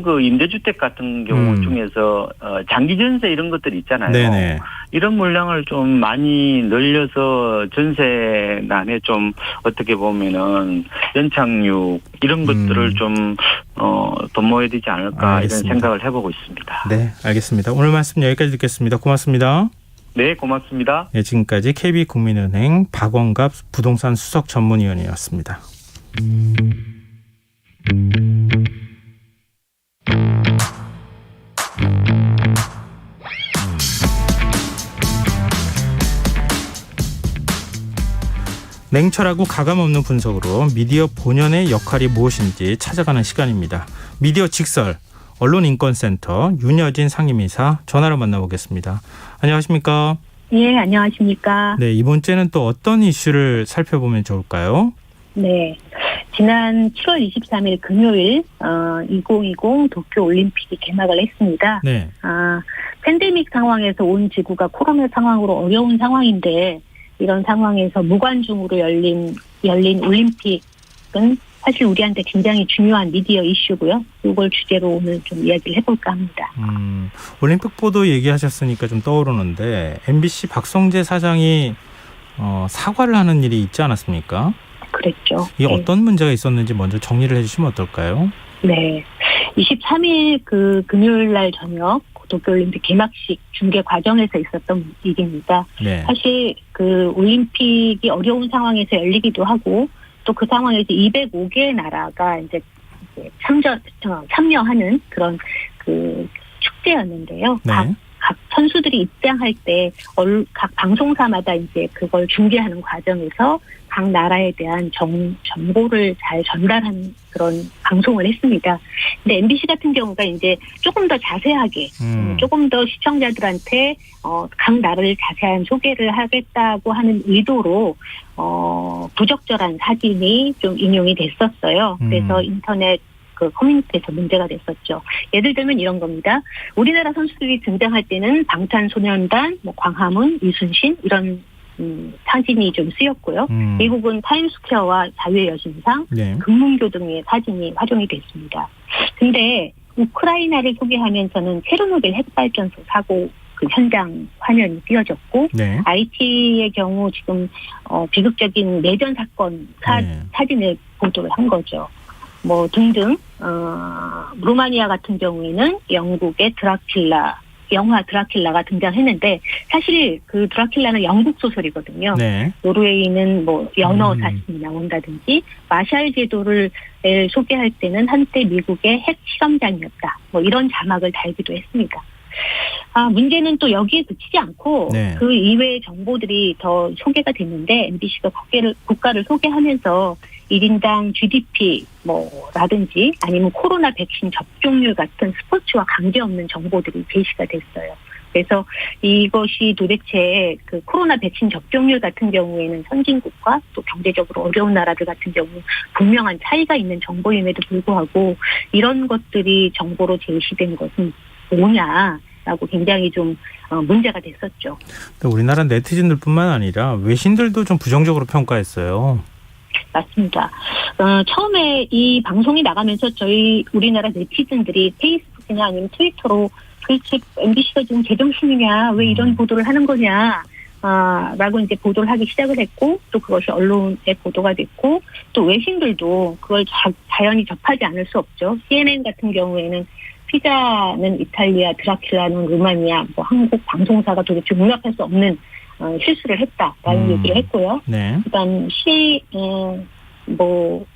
그 임대주택 같은 경우 중에서 장기 전세 이런 것들이 있잖아요. 네네. 이런 물량을 좀 많이 늘려서 전세난에 좀 어떻게 보면은 연착륙 이런 것들을 좀 돈 모아야 되지 않을까 알겠습니다. 이런 생각을 해보고 있습니다. 네, 알겠습니다. 오늘 말씀 여기까지 듣겠습니다. 고맙습니다. 네, 고맙습니다. 네, 지금까지 KB국민은행 박원갑 부동산 수석 전문위원이었습니다. 냉철하고 가감없는 분석으로 미디어 본연의 역할이 무엇인지 찾아가는 시간입니다. 미디어 직설 언론인권센터 윤여진 상임이사 전화로 만나보겠습니다. 안녕하십니까? 예, 안녕하십니까? 네, 이번 주에는 또 어떤 이슈를 살펴보면 좋을까요? 네, 지난 7월 23일 금요일 2020 도쿄올림픽이 개막을 했습니다. 네. 팬데믹 상황에서 온 지구가 코로나 상황으로 어려운 상황인데 이런 상황에서 무관중으로 열린 올림픽은 사실 우리한테 굉장히 중요한 미디어 이슈고요. 이걸 주제로 오늘 좀 이야기를 해볼까 합니다. 올림픽 보도 얘기하셨으니까 좀 떠오르는데 MBC 박성재 사장이 사과를 하는 일이 있지 않았습니까? 그랬죠. 이게 네. 어떤 문제가 있었는지 먼저 정리를 해주시면 어떨까요? 네, 23일 그 금요일 날 저녁 도쿄올림픽 개막식 중계 과정에서 있었던 일입니다. 네. 사실 그 올림픽이 어려운 상황에서 열리기도 하고 또 그 상황에서 205개의 나라가 이제 참여하는 그런 그 축제였는데요. 네. 각 선수들이 입장할 때 각 방송사마다 이제 그걸 중계하는 과정에서 각 나라에 대한 정보를 잘 전달하는 그런 방송을 했습니다. 근데 MBC 같은 경우가 이제 조금 더 자세하게, 조금 더 시청자들한테 각 나라를 자세한 소개를 하겠다고 하는 의도로 부적절한 사진이 좀 인용이 됐었어요. 그래서 인터넷 그 커뮤니티에서 문제가 됐었죠. 예를 들면 이런 겁니다. 우리나라 선수들이 등장할 때는 방탄소년단, 광화문, 이순신 이런 사진이 좀 쓰였고요. 미국은 타임스퀘어와 자유의 여신상, 네. 금문교 등의 사진이 활용이 됐습니다. 근데 우크라이나를 소개하면서는 체르노빌 핵발전소 사고 그 현장 화면이 띄어졌고, 네. IT의 경우 지금 비극적인 내전 사건 사진을 보도를 한 거죠. 뭐 등등. 루마니아 같은 경우에는 영국의 영화 드라큘라가 등장했는데 사실 그 드라큘라는 영국 소설이거든요. 네. 노르웨이는 뭐 연어 사진이 나온다든지 마샬 제도를 소개할 때는 한때 미국의 핵 실험장이었다. 뭐 이런 자막을 달기도 했습니다. 문제는 또 여기에 그치지 않고 네. 그 이외의 정보들이 더 소개가 됐는데 MBC가 국가를 소개하면서 1인당 GDP 라든지 아니면 코로나 백신 접종률 같은 스포츠와 관계없는 정보들이 제시가 됐어요. 그래서 이것이 도대체 그 코로나 백신 접종률 같은 경우에는 선진국과 또 경제적으로 어려운 나라들 같은 경우 분명한 차이가 있는 정보임에도 불구하고 이런 것들이 정보로 제시된 것은 뭐냐라고 굉장히 좀 문제가 됐었죠. 우리나라 네티즌들뿐만 아니라 외신들도 좀 부정적으로 평가했어요. 맞습니다. 처음에 이 방송이 나가면서 우리나라 네티즌들이 페이스북이나 아니면 트위터로 도대체 MBC가 지금 제정신이냐, 왜 이런 보도를 하는 거냐, 라고 이제 보도를 하기 시작을 했고, 또 그것이 언론에 보도가 됐고, 또 외신들도 그걸 자연히 접하지 않을 수 없죠. CNN 같은 경우에는 피자는 이탈리아, 드라큘라는 루마니아, 한국 방송사가 도대체 용납할 수 없는 실수를 했다라는 얘기를 했고요. 네. 그다음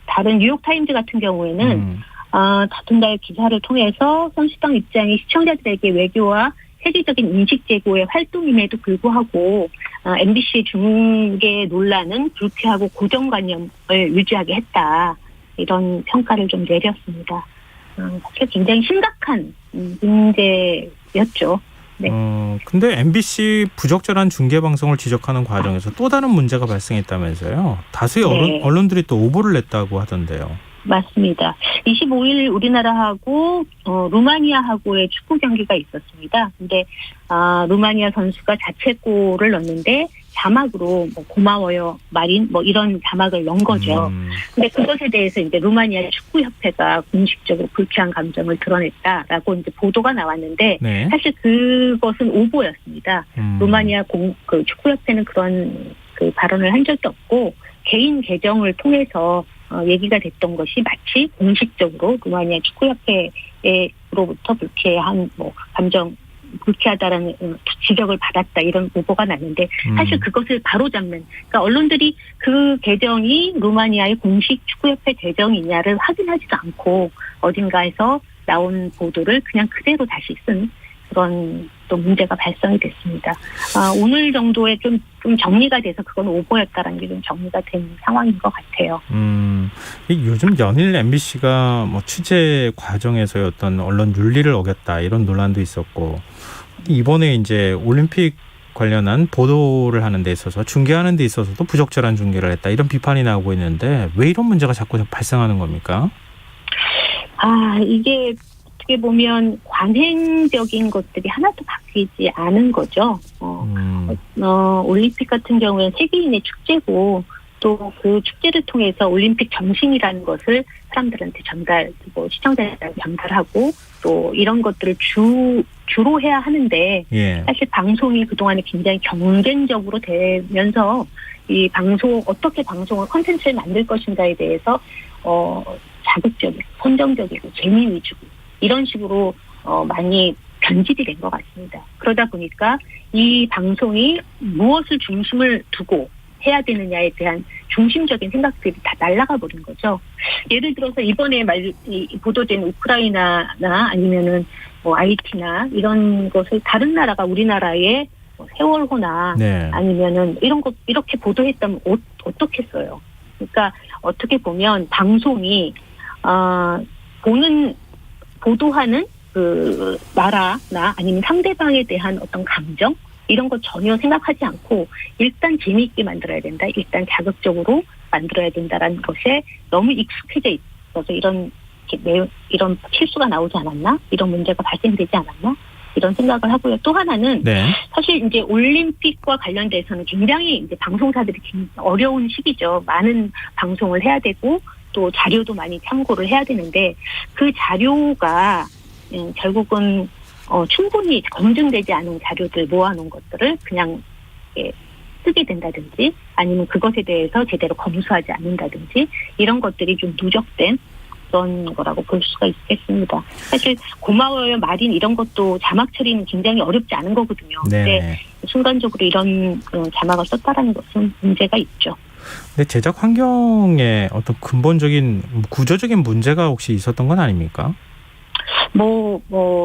다른 뉴욕타임즈 같은 경우에는 같은 달 기사를 통해서 선수당 입장이 시청자들에게 외교와 세계적인 인식 제고의 활동임에도 불구하고 MBC 중계 논란은 불쾌하고 고정관념을 유지하게 했다. 이런 평가를 좀 내렸습니다. 사실 굉장히 심각한 문제였죠. 네. 근데 MBC 부적절한 중계 방송을 지적하는 과정에서 또 다른 문제가 발생했다면서요. 다수의 네. 언론들이 또 오보를 냈다고 하던데요. 맞습니다. 25일 우리나라하고 루마니아하고의 축구 경기가 있었습니다. 근데 루마니아 선수가 자책골을 넣었는데 자막으로 뭐 고마워요 마린 뭐 이런 자막을 넣은 거죠. 근데 그것에 대해서 이제 루마니아 축구협회가 공식적으로 불쾌한 감정을 드러냈다라고 이제 보도가 나왔는데 네. 사실 그것은 오보였습니다. 루마니아 축구협회는 그런 그 발언을 한 적도 없고 개인 계정을 통해서 얘기가 됐던 것이 마치 공식적으로 루마니아 축구협회로부터 불쾌한 뭐 감정 불쾌하다라는 지적을 받았다 이런 오보가 났는데 사실 그것을 바로잡는 그러니까 언론들이 그 계정이 루마니아의 공식 축구협회 계정이냐를 확인하지도 않고 어딘가에서 나온 보도를 그냥 그대로 다시 쓴 그런 또 문제가 발생이 됐습니다. 오늘 정도에 좀 정리가 돼서 그건 오보였다라는 게 좀 정리가 된 상황인 것 같아요. 요즘 연일 MBC가 뭐 취재 과정에서의 어떤 언론 윤리를 어겼다 이런 논란도 있었고 이번에 이제 올림픽 관련한 보도를 하는 데 있어서 중계하는 데 있어서도 부적절한 중계를 했다 이런 비판이 나오고 있는데 왜 이런 문제가 자꾸 발생하는 겁니까? 이게 어떻게 보면 관행적인 것들이 하나도 바뀌지 않은 거죠. 올림픽 같은 경우에는 세계인의 축제고 또 그 축제를 통해서 올림픽 정신이라는 것을 사람들한테 시청자들한테 전달하고 또 이런 것들을 주로 해야 하는데 사실 방송이 그동안에 굉장히 경쟁적으로 되면서 이 어떻게 방송을 콘텐츠를 만들 것인가에 대해서 자극적이고 선정적이고 재미 위주고 이런 식으로 많이 변질이 된 것 같습니다. 그러다 보니까 이 방송이 무엇을 중심을 두고 해야 되느냐에 대한 중심적인 생각들이 다 날아가 버린 거죠. 예를 들어서 이번에 보도된 우크라이나나 아니면은 뭐 IT나 이런 것을 다른 나라가 우리나라의 세월호나 아니면은 이런 것 이렇게 보도했다면 어떻게 써요? 그러니까 어떻게 보면 방송이 보도하는 그 나라나 아니면 상대방에 대한 어떤 감정 이런 거 전혀 생각하지 않고 일단 재미있게 만들어야 된다. 일단 자극적으로 만들어야 된다라는 것에 너무 익숙해져 있어서 이런 실수가 나오지 않았나? 이런 문제가 발생되지 않았나? 이런 생각을 하고요. 또 하나는 사실 이제 올림픽과 관련돼서는 굉장히 이제 방송사들이 어려운 시기죠. 많은 방송을 해야 되고 또 자료도 많이 참고를 해야 되는데 그 자료가 결국은 충분히 검증되지 않은 자료들 모아놓은 것들을 그냥 쓰게 된다든지 아니면 그것에 대해서 제대로 검수하지 않는다든지 이런 것들이 좀 누적된 그런 거라고 볼 수가 있겠습니다. 사실 고마워요 마린 이런 것도 자막 처리는 굉장히 어렵지 않은 거거든요. 근데 순간적으로 이런 자막을 썼다라는 것은 문제가 있죠. 근데 제작 환경에 어떤 근본적인 구조적인 문제가 혹시 있었던 건 아닙니까?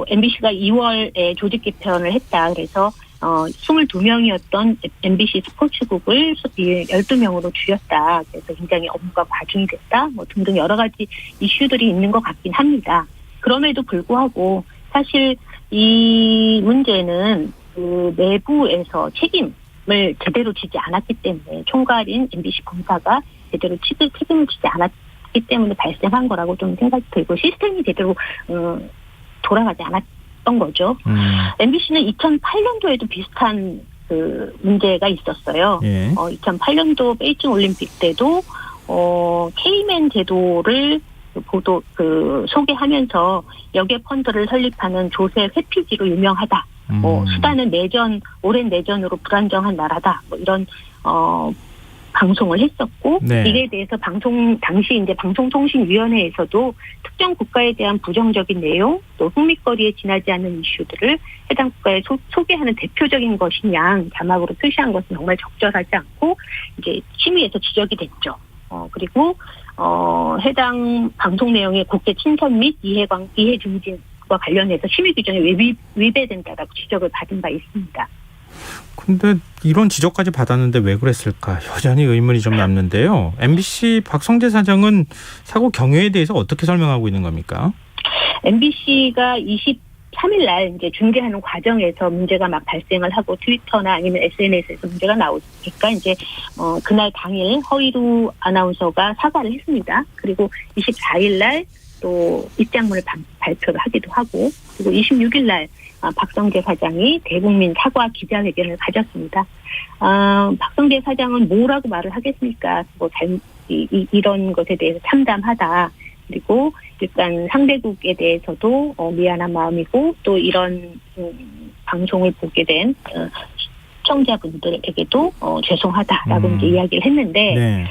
MBC가 2월에 조직 개편을 했다. 그래서 22명이었던 MBC 스포츠국을 12명으로 줄였다. 그래서 굉장히 업무가 과중이 됐다. 등등 여러 가지 이슈들이 있는 것 같긴 합니다. 그럼에도 불구하고 사실 이 문제는 그 내부에서 책임을 제대로 지지 않았기 때문에 총괄인 MBC 본사가 제대로 책임을 지지 않았기 때문에 발생한 거라고 좀 생각이 들고 시스템이 제대로 돌아가지 않았던 거죠. MBC는 2008년도에도 비슷한 그 문제가 있었어요. 2008년도 베이징 올림픽 때도 K맨 제도를 소개하면서 역외 펀드를 설립하는 조셉 회피지로 유명하다. 수단은 오랜 내전으로 불안정한 나라다. 이런 방송을 했었고 이에 대해서 당시 이제 방송통신위원회에서도 특정 국가에 대한 부정적인 내용 또 흥미거리에 지나지 않는 이슈들을 해당 국가에 소개하는 대표적인 것이냐 자막으로 표시한 것은 정말 적절하지 않고 이제 심의에서 지적이 됐죠. 그리고 해당 방송 내용의 국제 친선 및 이해 증진과 관련해서 심의 규정에 위배된다라고 지적을 받은 바 있습니다. 근데 이런 지적까지 받았는데 왜 그랬을까? 여전히 의문이 좀 남는데요. MBC 박성재 사장은 사고 경위에 대해서 어떻게 설명하고 있는 겁니까? MBC가 23일 날 이제 중계하는 과정에서 문제가 막 발생을 하고 트위터나 아니면 SNS에서 문제가 나오니까 이제 그날 당일 허이루 아나운서가 사과를 했습니다. 그리고 24일 날 또 입장문을 발표를 하기도 하고 그리고 26일 날 박성재 사장이 대국민 사과 기자회견을 가졌습니다. 박성재 사장은 뭐라고 말을 하겠습니까? 이런 것에 대해서 참담하다. 그리고 일단 상대국에 대해서도 미안한 마음이고 또 이런 방송을 보게 된 시청자분들에게도 죄송하다라고 이제 이야기를 했는데 네.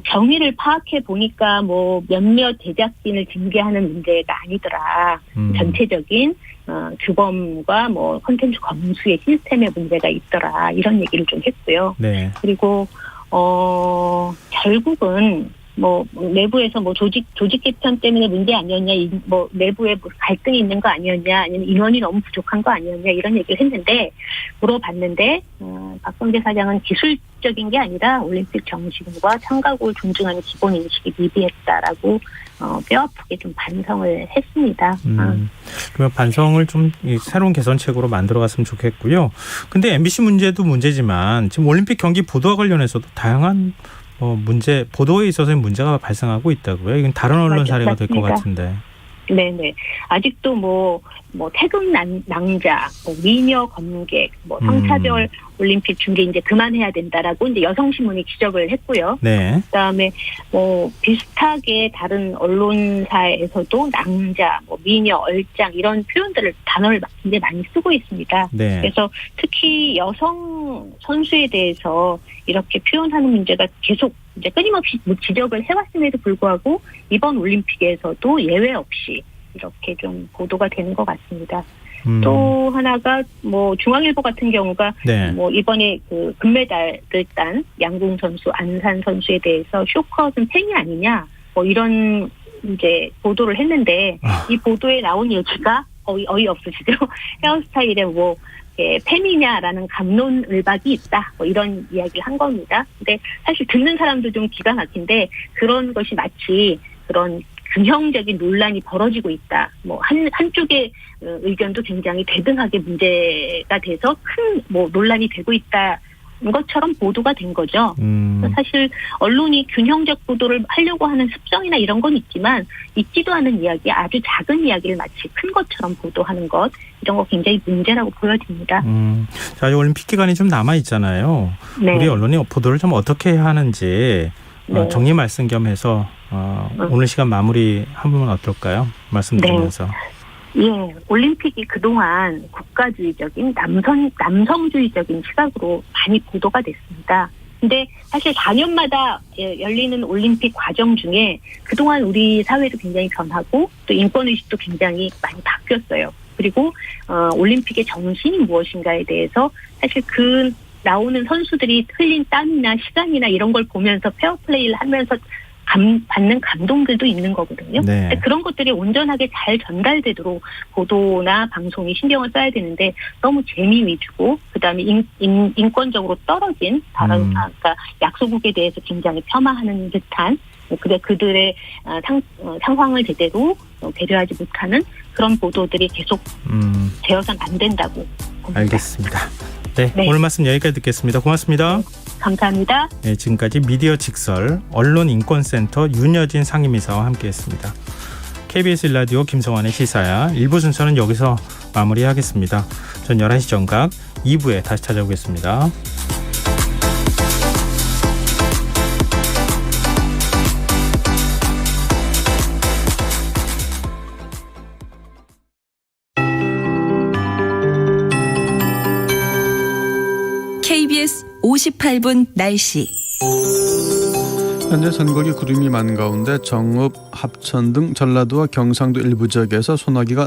경위를 파악해 보니까 몇몇 제작진을 징계하는 문제가 아니더라. 전체적인 규범과 콘텐츠 검수의 시스템의 문제가 있더라. 이런 얘기를 좀 했고요. 네. 그리고 결국은 내부에서 조직 개편 때문에 문제 아니었냐, 내부에 갈등이 있는 거 아니었냐, 아니면 인원이 너무 부족한 거 아니었냐 이런 얘기를 했는데 물어봤는데 박성재 사장은 기술적인 게 아니라 올림픽 정신과 참가국을 존중하는 기본 인식이 미비했다라고 뼈아프게 좀 반성을 했습니다. 그러면 반성을 좀 새로운 개선책으로 만들어갔으면 좋겠고요. 근데 MBC 문제도 문제지만 지금 올림픽 경기 보도와 관련해서도 다양한 보도에 있어서의 문제가 발생하고 있다고요. 이건 다른 언론 사례가 될 것 같은데. 네네. 아직도 태극 낭자, 미녀 검객, 성차별 올림픽 중계 이제 그만해야 된다라고 이제 여성신문이 지적을 했고요. 네. 그다음에 비슷하게 다른 언론사에서도 낭자, 미녀, 얼짱 이런 단어를 굉장히 많이 쓰고 있습니다. 네. 그래서 특히 여성 선수에 대해서 이렇게 표현하는 문제가 계속 이제 끊임없이 지적을 해왔음에도 불구하고 이번 올림픽에서도 예외 없이 이렇게 좀 보도가 되는 것 같습니다. 또 하나가 중앙일보 같은 경우가 네. 이번에 그 금메달을 딴 양궁 선수 안산 선수에 대해서 쇼컷은 팬이 아니냐 이런 이제 보도를 했는데 이 보도에 나온 얘기가 어이없으시죠? 헤어스타일에 팬이냐라는 갑론을박이 있다. 이런 이야기를 한 겁니다. 근데 사실 듣는 사람도 좀 기가 막힌데 그런 것이 마치 그런 균형적인 논란이 벌어지고 있다. 한쪽의 의견도 굉장히 대등하게 문제가 돼서 큰 논란이 되고 있다. 것처럼 보도가 된 거죠. 사실 언론이 균형적 보도를 하려고 하는 습성이나 이런 건 있지만 있지도 않은 이야기, 아주 작은 이야기를 마치 큰 것처럼 보도하는 것 이런 거 굉장히 문제라고 보여집니다. 자, 올림픽 기간이 좀 남아 있잖아요. 네. 우리 언론이 보도를 좀 어떻게 해야 하는지 네. 정리 말씀 겸해서 오늘 시간 마무리 하면 어떨까요? 말씀드리면서. 네. 예, 올림픽이 그동안 국가주의적인 남성주의적인 시각으로 많이 보도가 됐습니다. 근데 사실 4년마다 열리는 올림픽 과정 중에 그동안 우리 사회도 굉장히 변하고 또 인권의식도 굉장히 많이 바뀌었어요. 그리고 올림픽의 정신이 무엇인가에 대해서 사실 나오는 선수들이 흘린 땀이나 시간이나 이런 걸 보면서 페어플레이를 하면서 받는 감동들도 있는 거거든요. 네. 그런 것들이 온전하게 잘 전달되도록 보도나 방송이 신경을 써야 되는데 너무 재미 위주고 그다음에 인권적으로 떨어진 그러니까 약소국에 대해서 굉장히 폄하하는 듯한 그들의 상황을 제대로 배려하지 못하는 그런 보도들이 계속 되어서는 안 된다고 봅니다. 알겠습니다. 네, 오늘 말씀 여기까지 듣겠습니다. 고맙습니다. 감사합니다. 네, 지금까지 미디어 직설 언론인권센터 윤여진 상임이사와 함께했습니다. KBS 1라디오 김성환의 시사야 1부 순서는 여기서 마무리하겠습니다. 전 11시 정각 2부에 다시 찾아오겠습니다. KBS 58분 날씨. 현재 전국이 구름이 많은 가운데 정읍, 합천 등 전라도와 경상도 일부 지역에서 소나기가